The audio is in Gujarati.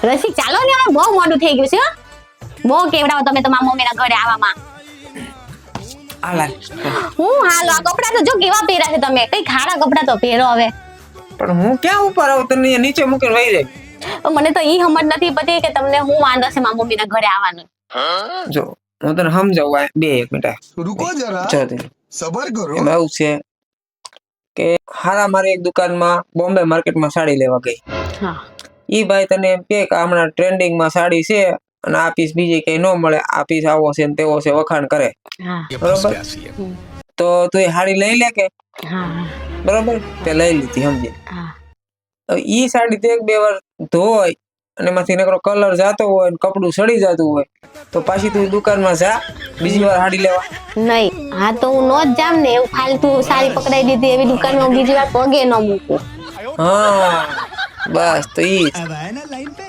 રસિક ચાલો ને હવે બહુ મોડું થઈ ગયું છે હો. બહુ કેવડાવો તમે તમારા મમ્મીના ઘરે આવવામાં. આલા હું હાલો આ કપડા તો જો કેવા પહેર્યા છે તમે. કઈ ખાડા કપડા તો પહેરો હવે. પણ હું ક્યાં ઉપર આવું તને અહીંયા નીચે મૂકીને વહી જાય. મને તો ઈ સમજ નથી પડતી કે તમને હું વાંધો છે મારા મમ્મીના ઘરે આવવાનું. જો હું તને સમજાવું આ બે એક મિનિટ रुको जरा જો તે सबर करो એમાં એવું છે કે હારા મારી એક દુકાનમાં બોમ્બે માર્કેટમાં સાડી લેવા ગઈ. હા ઈ ભાઈ તને એમ કે હમણાં ટ્રેન્ડિંગમાં સાડી છે અને આ પીસ બીજે કઈ ન મળે, આ પીસ આવો છે ને તેવો છે, વખાણ કરે. હા બરોબર, તો તું એ સાડી લઈ લે કે હા બરોબર તે લઈ લીધી સમજી. હા હવે ઈ સાડી તે એક બે વાર ધોય અને એમાંથી નકરો કલર જાતો હોય ને કપડું સડી જતું હોય તો પાછી તું દુકાનમાં જા બીજી વાર સાડી લેવા. નહીં હા તો હું નો જ જામ ને. એવું ફાલતુ સાડી પકડાઈ દીધી એવી દુકાનમાં બીજી વાર પગે ન મૂકું. હા બસ તો ઈ જ. अब आया ना लाइन पे